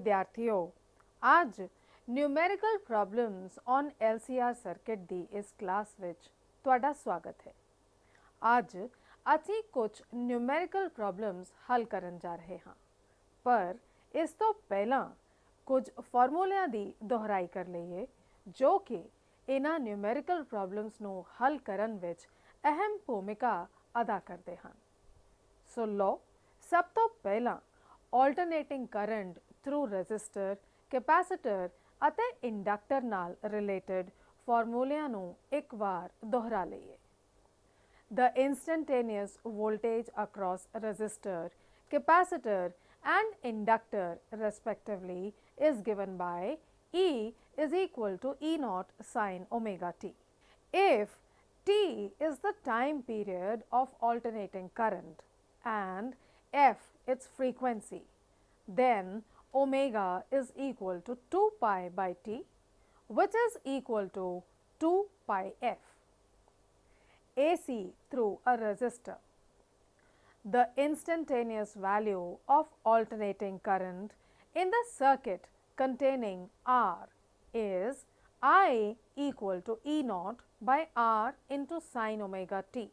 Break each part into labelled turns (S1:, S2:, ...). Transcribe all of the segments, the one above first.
S1: विद्यार्थियों, आज numerical problems on LCR circuit दी इस क्लास विच तुहाडा स्वागत है। आज ਅਸੀਂ कुछ न्यूमेरिकल प्रॉब्लम्स हल करन जा रहे हाँ, पर इस तो पहला कुछ फॉर्मूलिਆਂ ਦੀ दोहराई कर लईए जो कि इन्हां न्यूमेरिकल प्रॉब्लम्स ਨੂੰ हल करन विच अहम भूमिका अदा करते हैं। सो लो सब तो पहला alternating current through register, capacitor ਅਤੇ इंडक्टर नाल रिलेटेड फॉर्मूलिਆਂ ਨੂੰ एक बार दोहरा लईए। The instantaneous voltage across resistor, capacitor and inductor respectively is given by E is equal to E naught sin omega t. If t is the time period of alternating current and f its frequency, then omega is equal to 2 pi by t, which is equal to 2 pi f. AC through a resistor. The instantaneous value of alternating current in the circuit containing R is I equal to E naught by R into sin omega t,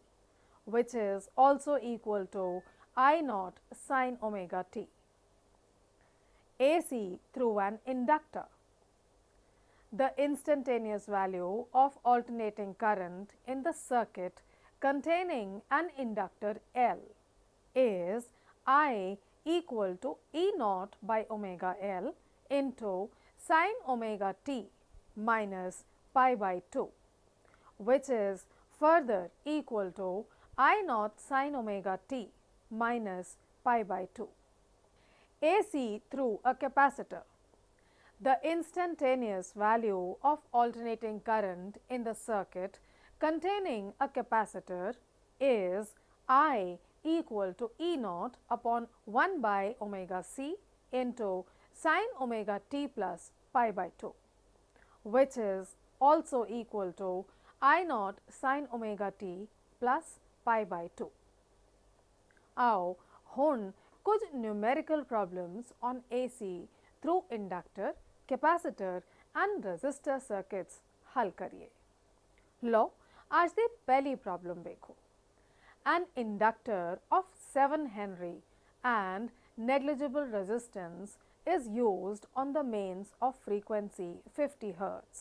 S1: which is also equal to I naught sin omega t. AC through an inductor. The instantaneous value of alternating current in the circuit containing an inductor L is I equal to E naught by omega L into sin omega t minus pi by 2, which is further equal to I naught sin omega t minus pi by 2. AC through a capacitor. The instantaneous value of alternating current in the circuit containing a capacitor is I equal to E naught upon 1 by omega c into sin omega t plus pi by 2, which is also equal to I naught sin omega t plus pi by 2. आओ हुण कुछ numerical problems on AC through inductor, capacitor and register circuits हल करिए। लो आज दी पहली problem देखो। An inductor of 7 Henry and negligible resistance is used on the mains of frequency 50 Hz.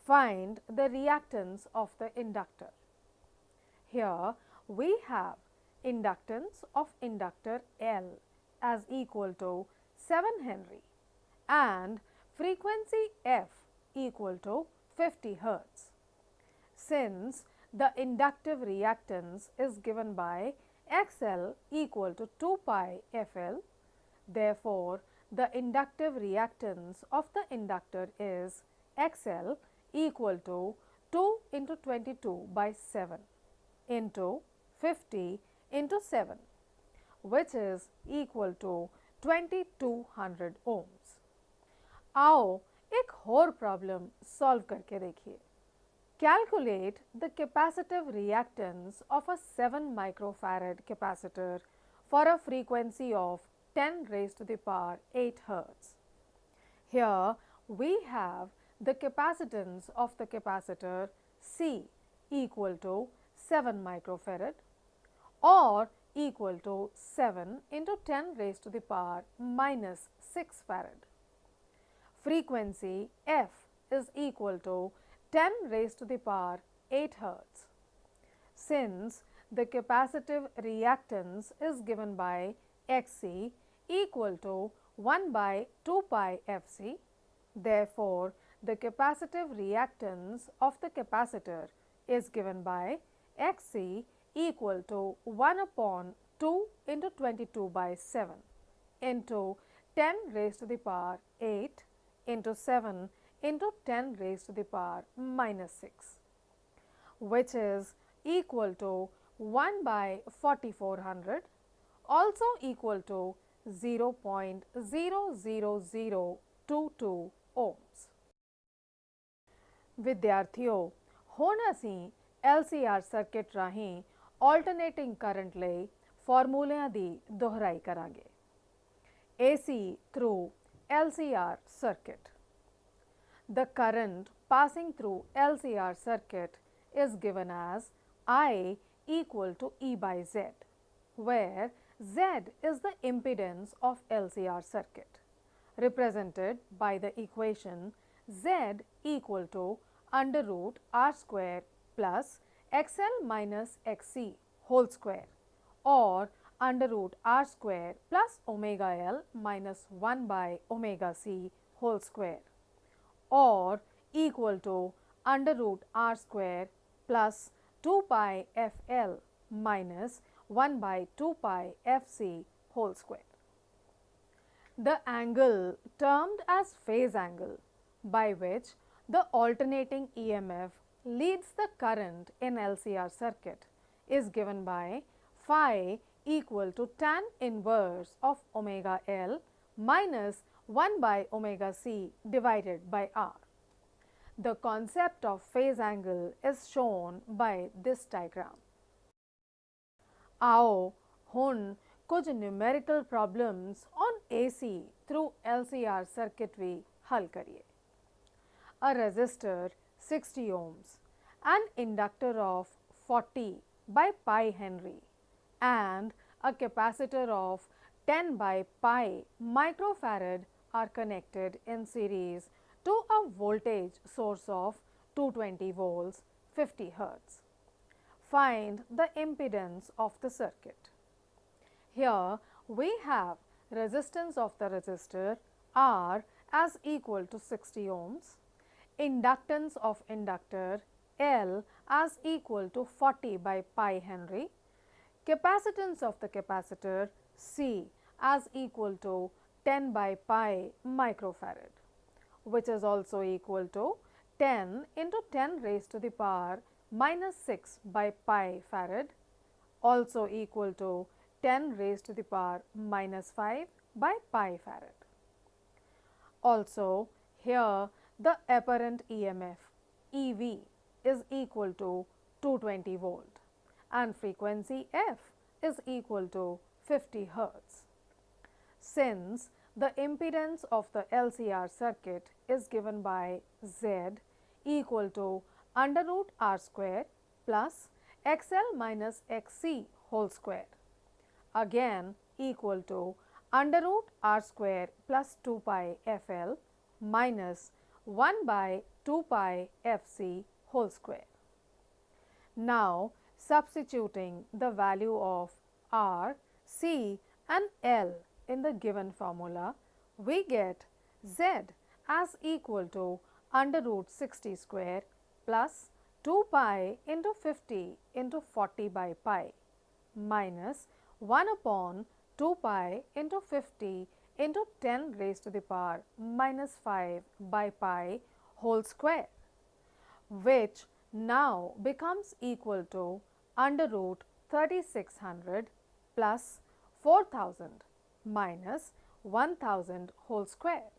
S1: Find the reactance of the inductor. Here we have inductance of inductor L as equal to 7 Henry and frequency f equal to 50 Hz. Since the inductive reactance is given by XL equal to 2 pi FL, therefore, the inductive reactance of the inductor is XL equal to 2 into 22 by 7 into 50 into 7, which is equal to 2200 ohms. आओ एक और problem solve करके देखिए। Calculate the capacitive reactance of a 7 microfarad capacitor for a frequency of 10 raised to the power 8 Hz. Here we have the capacitance of the capacitor C equal to 7 microfarad or equal to 7 into 10 raised to the power minus 6 farad. Frequency f is equal to 10 raised to the power 8 Hz. Since the capacitive reactance is given by Xc equal to 1 by 2 pi Fc, therefore, the capacitive reactance of the capacitor is given by Xc equal to 1 upon 2 into 22 by 7 into 10 raised to the power 8 into 7 into 10 raised to the power minus 6, which is equal to 1 by 4400, also equal to 0.00022 ohms. विद्यार्थियों, हुण असी LCR circuit राही alternating current ਲਈ फॉर्मूलिਆਂ ਦੀ दोहराई करांगे। AC through LCR circuit. The current passing through LCR circuit is given as I equal to E by Z, where Z is the impedance of LCR circuit, represented by the equation Z equal to under root R square plus XL minus XC whole square, or under root R square plus omega L minus 1 by omega C whole square, or equal to under root R square plus 2 pi FL minus 1 by 2 pi FC whole square. The angle termed as phase angle, by which the alternating EMF leads the current in LCR circuit, is given by phi equal to tan inverse of omega L minus 1 by omega C divided by R. The concept of phase angle is shown by this diagram. आओ ਹੁਣ ਕੁਝ numerical problems on AC through LCR circuit ਵੀ ਹੱਲ ਕਰੀਏ. A resistor 60 ohms, an inductor of 40 by pi Henry and a capacitor of 10 by pi microfarad are connected in series to a voltage source of 220 volts 50 hertz. Find the impedance of the circuit. Here we have resistance of the resistor R as equal to 60 ohms, inductance of inductor L as equal to 40 by pi Henry, capacitance of the capacitor C as equal to 10 by pi microfarad, which is also equal to 10 into 10 raised to the power minus 6 by pi farad, also equal to 10 raised to the power minus 5 by pi farad. Also, here the apparent EMF EV is equal to 220 volt and frequency F is equal to 50 hertz. Since the impedance of the LCR circuit is given by Z equal to under root R square plus XL minus XC whole square, again equal to under root R square plus 2 pi FL minus 1 by 2 pi FC whole square. Now, substituting the value of R, C and L in the given formula, we get Z as equal to under root 60 square plus 2 pi into 50 into 40 by pi minus 1 upon 2 pi into 50 into 10 raised to the power minus 5 by pi whole square, which now becomes equal to under root 3600 plus 4000 minus 1000 whole square,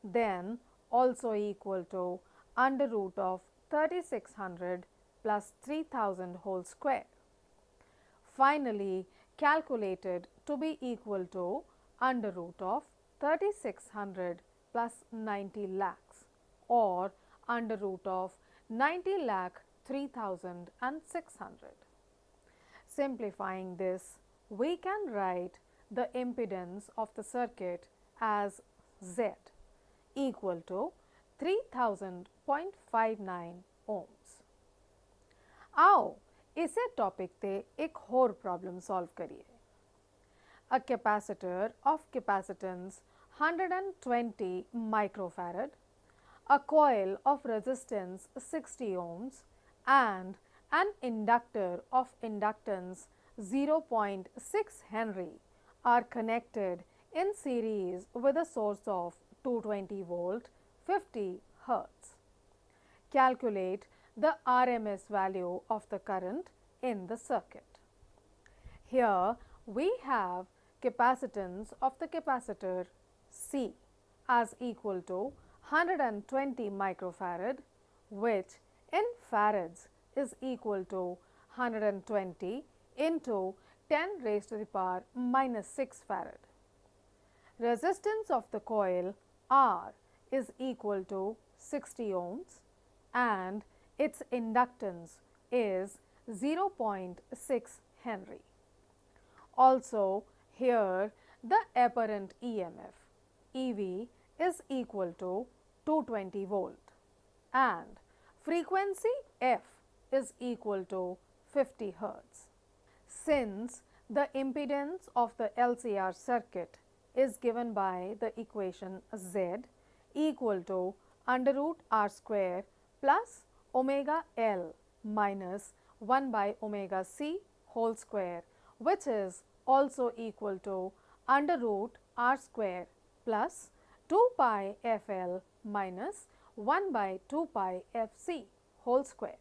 S1: then also equal to under root of 3600 plus 3000 whole square. Finally, calculated to be equal to under root of 3600 plus 90 lakhs, or under root of 90 lakh 3600. Simplifying this, we can write the impedance of the circuit as Z equal to 3000.59 ohms. आओ इसे topic ते एक और problem solve करिए. A capacitor of capacitance 120 microfarad, a coil of resistance 60 ohms and an inductor of inductance 0.6 Henry are connected in series with a source of 220 volt 50 hertz. Calculate the RMS value of the current in the circuit. Here we have capacitance of the capacitor C as equal to 120 microfarad, which in farads is equal to 120 into 10 raised to the power minus 6 farad. resistance of the coil R is equal to 60 ohms and its inductance is 0.6 Henry. Also, here the apparent EMF EV is equal to 220 volt and frequency F is equal to 50 hertz. Since the impedance of the LCR circuit is given by the equation Z equal to under root R square plus omega L minus 1 by omega C whole square, which is also equal to under root R square plus 2 pi FL minus 1 by 2 pi FC whole square.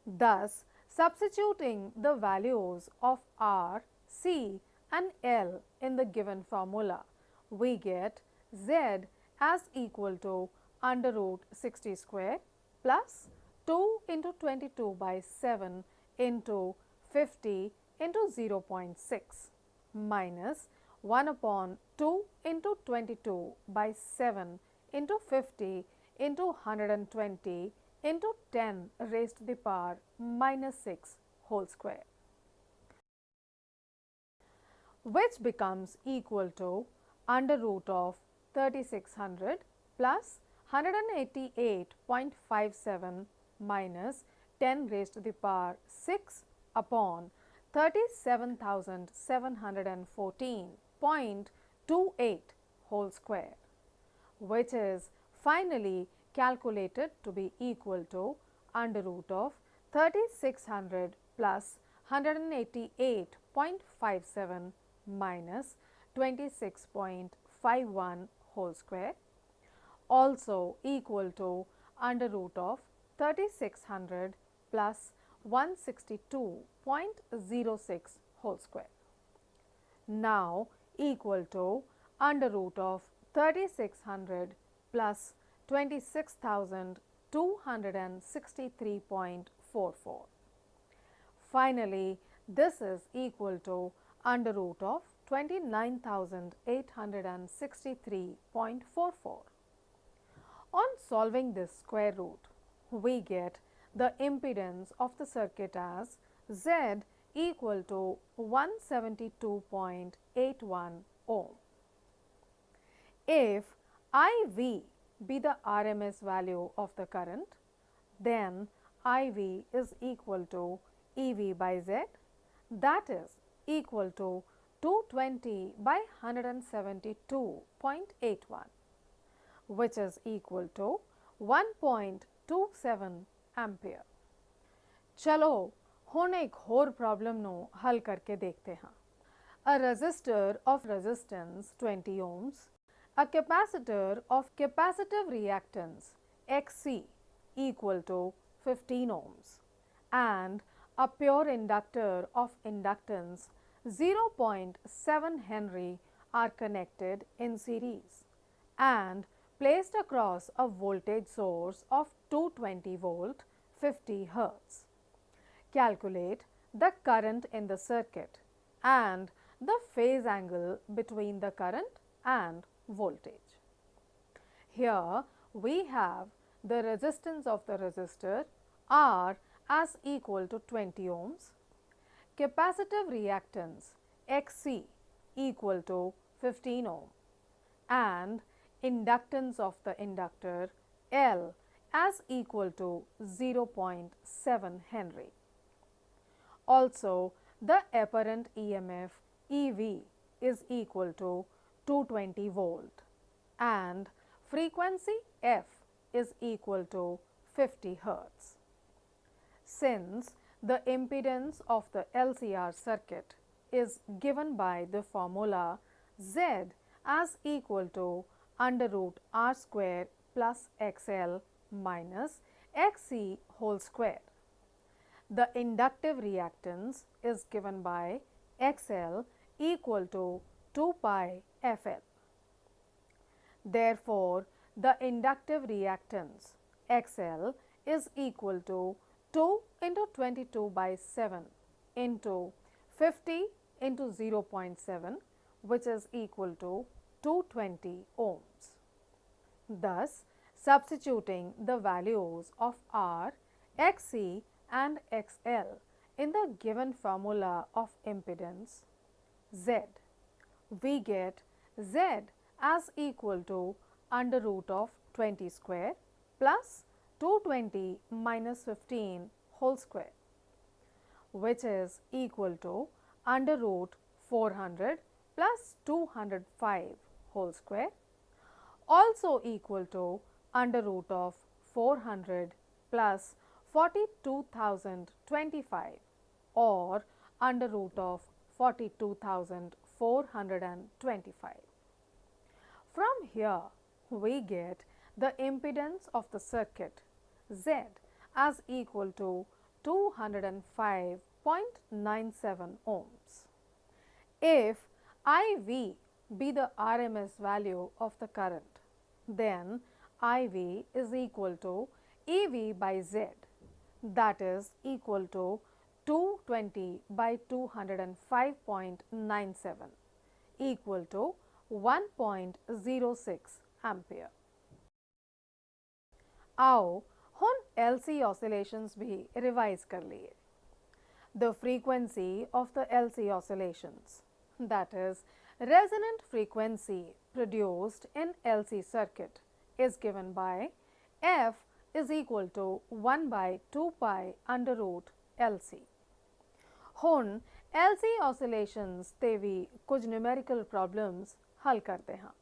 S1: Thus, substituting the values of R, C and L in the given formula, we get Z as equal to under root 60 square plus 2 into 22 by 7 into 50 into 0.6 minus 1 upon 2 into 22 by 7 into 50 into 120 into 10 raised to the power minus 6 whole square, which becomes equal to under root of 3600 plus 188.57 minus 10 raised to the power 6 upon 37,714.28 whole square, which is finally calculated to be equal to under root of 3600 plus 188.57 minus 26.51 whole square, also equal to under root of 3600 plus 162.06 whole square. Now equal to under root of 3600 plus 26,263.44. Finally, this is equal to under root of 29,863.44. On solving this square root, we get the impedance of the circuit as Z equal to 172.81 ohm. If IV be the RMS value of the current, then IV is equal to EV by Z, that is equal to 220 by 172.81, which is equal to 1.27 ampere. चलो हुण एक होर problem नू हल करके देखते हाँ। A resistor of resistance 20 ohms, a capacitor of capacitive reactance XC equal to 15 ohms and a pure inductor of inductance 0.7 Henry are connected in series and placed across a voltage source of 220 volt 50 hertz. Calculate the current in the circuit and the phase angle between the current and voltage. Here we have the resistance of the resistor R as equal to 20 ohms, capacitive reactance XC equal to 15 ohm and inductance of the inductor L as equal to 0.7 Henry. Also, the apparent EMF EV is equal to 220 volt and frequency F is equal to 50 hertz. Since the impedance of the LCR circuit is given by the formula Z as equal to under root R square plus XL minus XC whole square. The inductive reactance is given by XL equal to 2 pi FL. Therefore, the inductive reactance XL is equal to 2 into 22 by 7 into 50 into 0.7, which is equal to 220 ohms. Thus, substituting the values of R, Xc and XL in the given formula of impedance Z, we get Z as equal to under root of 20 square plus 220 minus 15 whole square, which is equal to under root 400 plus 205 whole square, also equal to under root of 400 plus 42,025 or under root of 42,425. From here, we get the impedance of the circuit Z as equal to 205.97 ohms. If IV be the RMS value of the current, then IV is equal to EV by Z, that is equal to 220 by 205.97 equal to 1.06 ampere. आओ हम LC oscillations भी revise कर लिए. The frequency of the LC oscillations, that is resonant frequency produced in LC circuit, is given by F is equal to 1 by 2 pi under root LC. ਹੁਣ LC oscillations ਤੇ ਵੀ ਕੁਝ numerical problems हल करते हैं.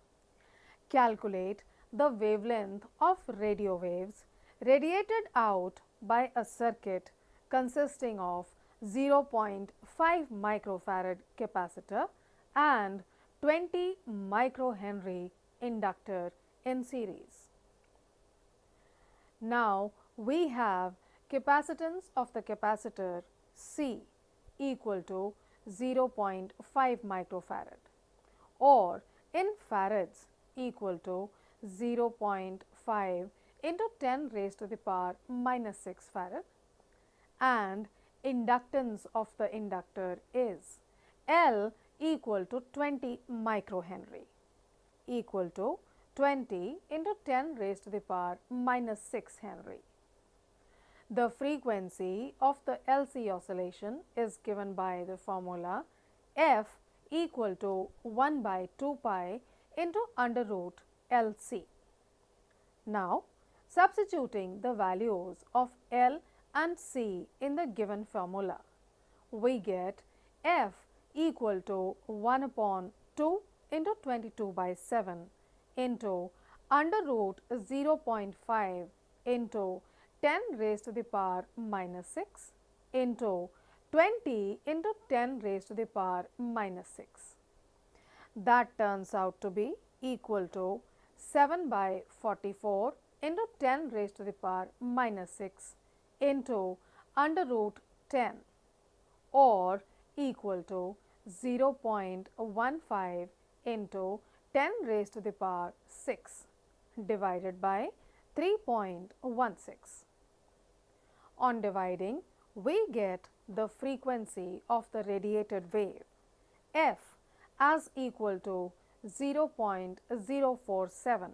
S1: Calculate the wavelength of radio waves radiated out by a circuit consisting of 0.5 microfarad capacitor and 20 microhenry inductor in series. Now we have capacitance of the capacitor C equal to 0.5 microfarad or in farads equal to 0.5 into 10 raised to the power minus 6 farad, and inductance of the inductor is L equal to 20 microhenry equal to 20 into 10 raised to the power minus 6 Henry. The frequency of the LC oscillation is given by the formula F equal to 1 by 2 pi into under root LC. Now, substituting the values of L and C in the given formula, we get F equal to 1 upon 2 into 22 by 7 into under root 0.5 into 10 raised to the power minus 6 into 20 into 10 raised to the power minus 6. That turns out to be equal to 7 by 44 into 10 raised to the power minus 6 into under root 10 or equal to 0.15 into 10 raised to the power 6 divided by 3.16. On dividing, we get the frequency of the radiated wave F as equal to 0.047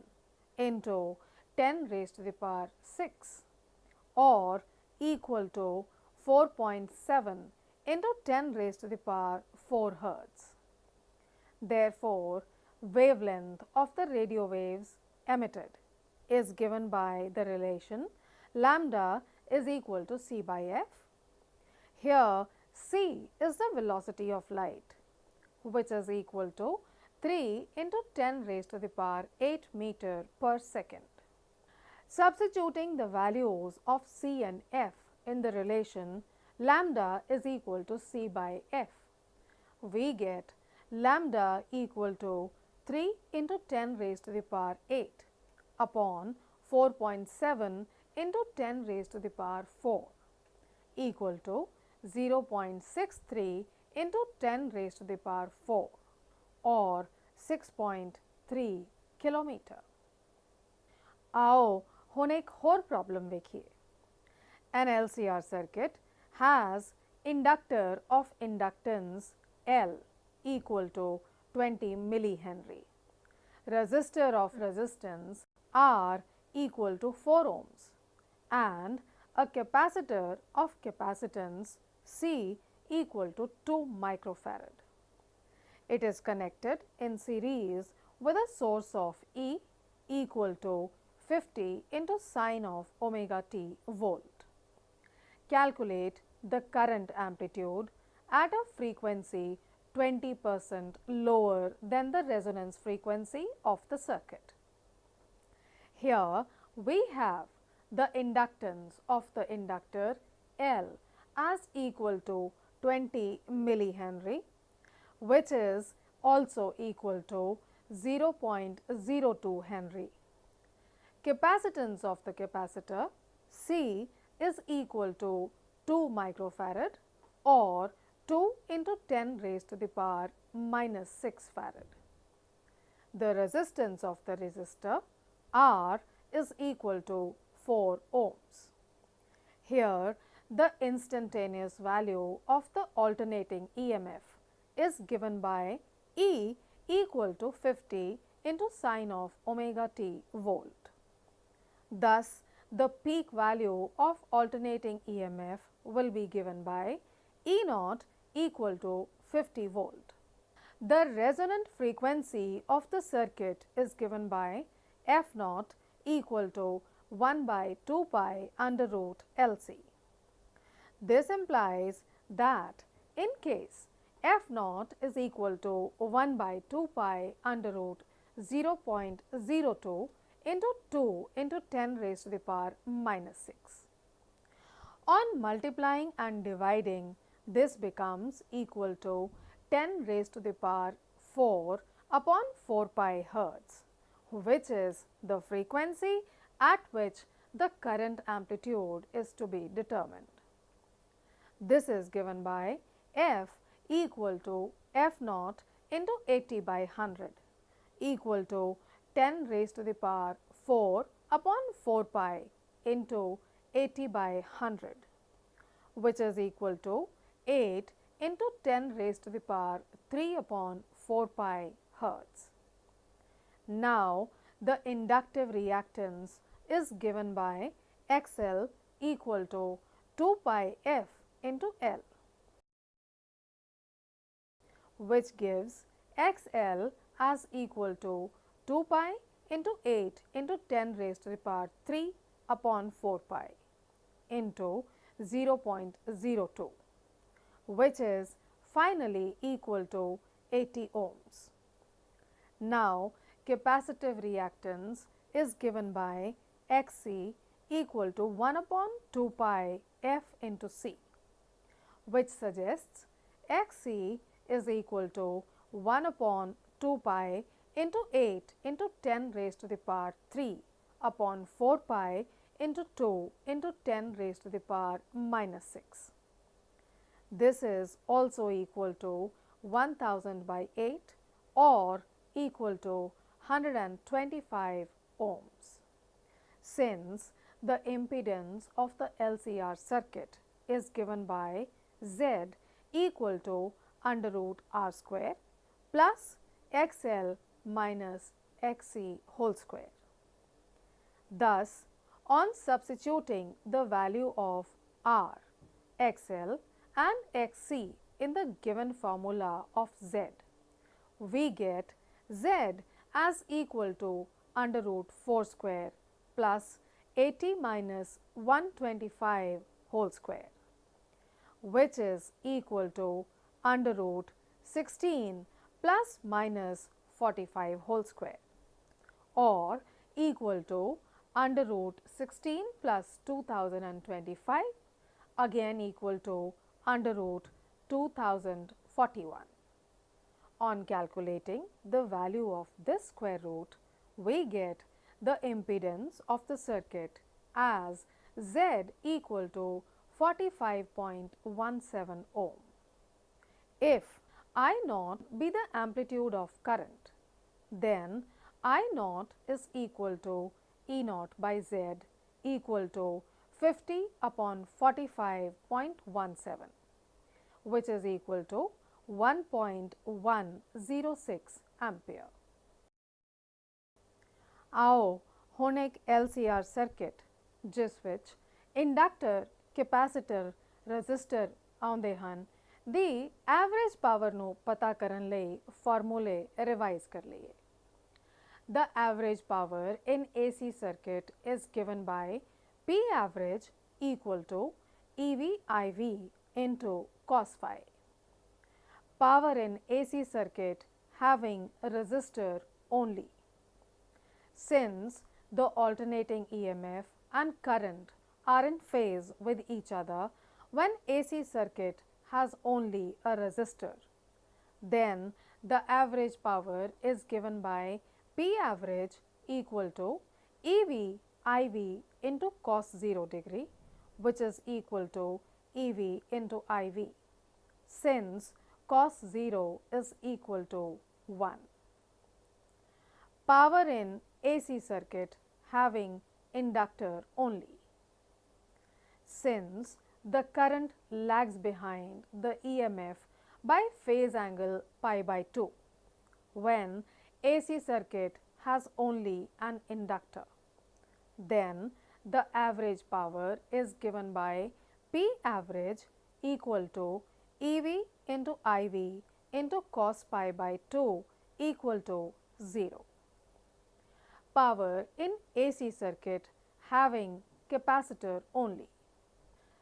S1: into 10 raised to the power 6 or equal to 4.7 into 10 raised to the power 4 hertz. Therefore, wavelength of the radio waves emitted is given by the relation lambda is equal to c by f. Here c is the velocity of light, which is equal to 3 into 10 raised to the power 8 meter per second. Substituting the values of c and f in the relation lambda is equal to c by f, we get lambda equal to 3 into 10 raised to the power 8 upon 4.7 into 10 raised to the power 4 equal to 0.63 into 10 raised to the power 4 or 6.3 kilometer. आओ ਹੁਣ एक ਹੋਰ problem देखिए. An LCR circuit has inductor of inductance L equal to 20 millihenry. Resistor of resistance R equal to 4 ohms and a capacitor of capacitance C equal to 2 microfarad. It is connected in series with a source of E equal to 50 into sine of omega t volt. Calculate the current amplitude at a frequency 20% lower than the resonance frequency of the circuit. Here we have the inductance of the inductor L as equal to 20 millihenry, which is also equal to 0.02 Henry. Capacitance of the capacitor C is equal to 2 microfarad or 2 into 10 raised to the power minus 6 farad. The resistance of the resistor R is equal to 4 ohms. Here the instantaneous value of the alternating EMF is given by E equal to 50 into sine of omega t volt. Thus, the peak value of alternating EMF will be given by E naught equal to 50 volt. The resonant frequency of the circuit is given by F naught equal to 1 by 2 pi under root LC. This implies that in case F naught is equal to 1 by 2 pi under root 0.02 into 2 into 10 raised to the power minus 6. On multiplying and dividing, this becomes equal to 10 raised to the power 4 upon 4 pi hertz, which is the frequency at which the current amplitude is to be determined. This is given by F equal to F naught into 80 by 100 equal to 10 raised to the power 4 upon 4 pi into 80 by 100, which is equal to 8 into 10 raised to the power 3 upon 4 pi hertz. Now, the inductive reactance is given by XL equal to 2 pi F into L, which gives XL as equal to 2 pi into 8 into 10 raised to the power 3 upon 4 pi into 0.02, which is finally equal to 80 ohms. Now, capacitive reactance is given by Xc equal to 1 upon 2 pi F into C, which suggests Xc is equal to 1 upon 2 pi into 8 into 10 raised to the power 3 upon 4 pi into 2 into 10 raised to the power minus 6. This is also equal to 1000 by 8 or equal to 125 ohms. Since the impedance of the LCR circuit is given by Z equal to under root R square plus XL minus Xc whole square. Thus, on substituting the value of R, XL and Xc in the given formula of Z, we get Z as equal to under root 4 square plus 80 minus 125 whole square, which is equal to under root 16 plus minus 45 whole square, or equal to under root 16 plus 2025 again equal to under root 2041. On calculating the value of this square root, we get the impedance of the circuit as Z equal to 45.17 ohm. If I naught be the amplitude of current, then I naught is equal to E naught by Z equal to 50 upon 45.17, which is equal to 1.106 ampere. आओ ਹੁਣ ਇੱਕ LCR circuit ਜਿਸ ਵਿੱਚ inductor, ਕੈਪੈਸਿਟਰ, resistor ਆਉਂਦੇ ਹਨ ਦੀ average power ਨੂੰ ਪਤਾ ਕਰਨ ਲਈ ਫਾਰਮੂਲੇ ਰਿਵਾਈਜ਼ ਕਰ ਲਈਏ। The average power in AC circuit is given by P average equal to EV IV into cos phi. Power in AC circuit having resistor only. Since the alternating EMF and current are in phase with each other when AC circuit has only a resistor, then the average power is given by P average equal to EV IV into cos 0 degree, which is equal to EV into IV, since cos 0 is equal to 1. Power in AC circuit having inductor only. Since the current lags behind the EMF by phase angle pi by 2 when AC circuit has only an inductor, then the average power is given by P average equal to EV into IV into cos pi by 2 equal to 0. Power in AC circuit having capacitor only.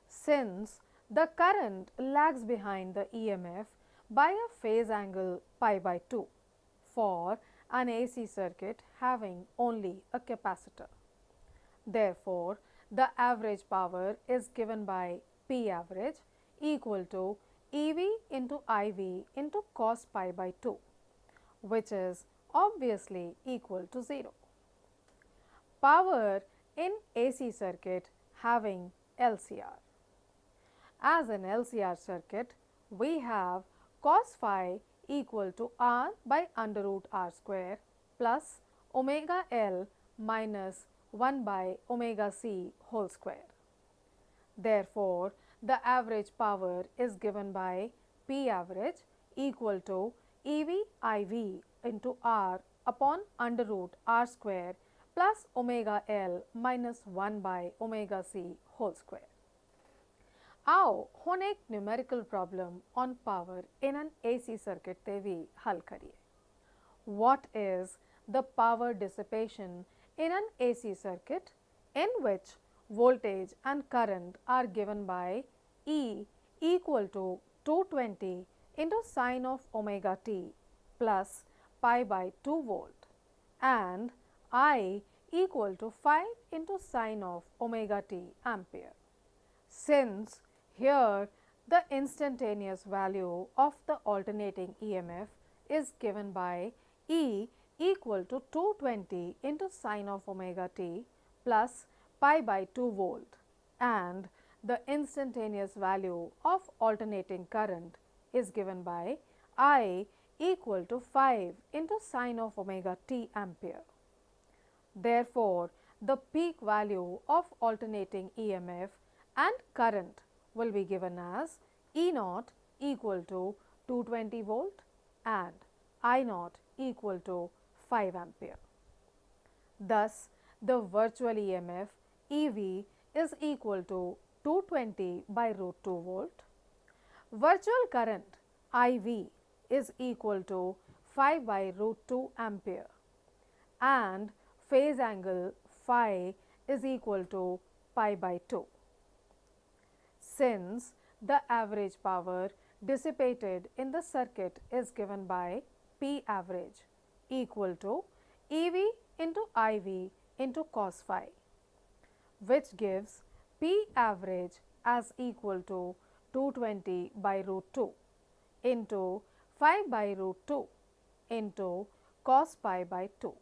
S1: Since the current lags behind the EMF by a phase angle pi by 2 for an AC circuit having only a capacitor. Therefore, the average power is given by P average equal to EV into IV into cos pi by 2, which is obviously equal to 0. Power in AC circuit having LCR. As in LCR circuit, we have cos phi equal to R by under root R square plus omega L minus 1 by omega C whole square. Therefore, the average power is given by P average equal to EV IV into R upon under root R square plus omega L minus 1 by omega C whole square. आओ ਹੁਣ एक numerical problem on power in an AC circuit ਤੇ ਵੀ ਹੱਲ ਕਰੀਏ। What is the power dissipation in an AC circuit in which voltage and current are given by E equal to 220 into sine of omega t plus pi by 2 volt and I equal to 5 into sine of omega t ampere. Since here the instantaneous value of the alternating EMF is given by E equal to 220 into sine of omega t plus pi by 2 volt and the instantaneous value of alternating current is given by I equal to 5 into sine of omega t ampere. Therefore, the peak value of alternating EMF and current will be given as E naught equal to 220 volt and I naught equal to 5 ampere. Thus, the virtual EMF EV is equal to 220 by root 2 volt. Virtual current IV is equal to 5 by root 2 ampere and phase angle phi is equal to pi by 2. Since the average power dissipated in the circuit is given by P average equal to EV into IV into cos phi, which gives P average as equal to 220 by root 2 into 5 by root 2 into cos pi by 2.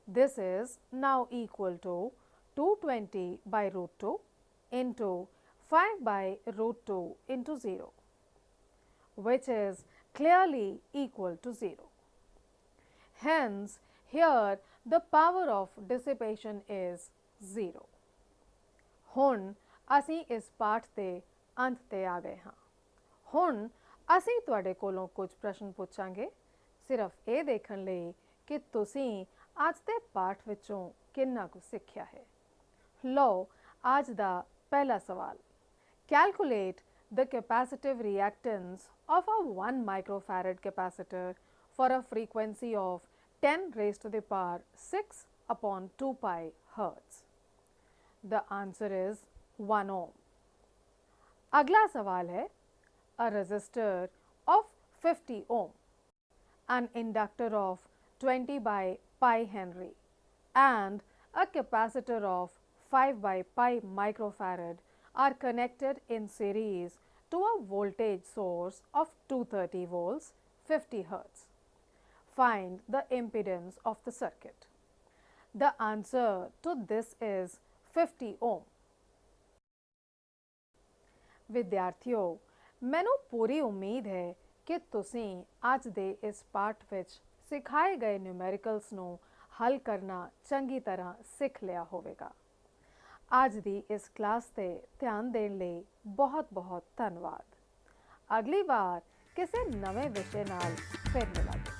S1: This is now equal to 220 by root 2 into 5 by root 2 into 0, which is clearly equal to 0. Hence, here the power of dissipation is 0. ਹੁਣ ਅਸੀਂ ਇਸ ਪਾਠ ਦੇ ਅੰਤ ਤੇ ਆ ਗਏ ਹਾਂ। ਹੁਣ ਅਸੀਂ ਤੁਹਾਡੇ ਕੋਲੋਂ ਕੁਝ ਪ੍ਰਸ਼ਨ ਪੁੱਛਾਂਗੇ ਸਿਰਫ ਇਹ ਦੇਖਣ ਲਈ ਕਿ ਤੁਸੀਂ ਅੱਜ ਦੇ ਪਾਠ ਵਿੱਚੋਂ ਕਿੰਨਾ ਕੁ ਸਿੱਖਿਆ ਹੈ। ਲਓ ਅੱਜ ਦਾ ਪਹਿਲਾ ਸਵਾਲ। Calculate the capacitive reactance of a 1 microfarad capacitor for a frequency of 10 raised to the power 6 upon 2 pi hertz. The answer is 1 ohm. अगला सवाल है a resistor of 50 ohm, an inductor of 20 by pi Henry and a capacitor of 5 by pi microfarad are connected in series to a voltage source of 230 volts 50 hertz. Find the impedance of the circuit. The answer to this is 50 ohm. ਵਿਦਿਆਰਥੀਓ, ਮੈਨੂੰ ਪੂਰੀ ਉਮੀਦ ਹੈ ਕਿ ਤੁਸੀਂ ਅੱਜ ਦੇ ਇਸ ਪਾਠ ਵਿੱਚ ਸਿਖਾਏ ਗਏ ਨਿਊਮੈਰੀਕਲਸ ਨੂੰ ਹੱਲ ਕਰਨਾ ਚੰਗੀ ਤਰ੍ਹਾਂ ਸਿੱਖ ਲਿਆ ਹੋਵੇਗਾ। ਅੱਜ ਦੀ ਇਸ ਕਲਾਸ ਤੇ ਧਿਆਨ ਦੇਣ ਲਈ ਬਹੁਤ-ਬਹੁਤ ਧੰਨਵਾਦ। ਅਗਲੀ ਵਾਰ ਕਿਸੇ ਨਵੇਂ ਵਿਸ਼ੇ ਨਾਲ ਫਿਰ ਮਿਲਾਂਗੇ।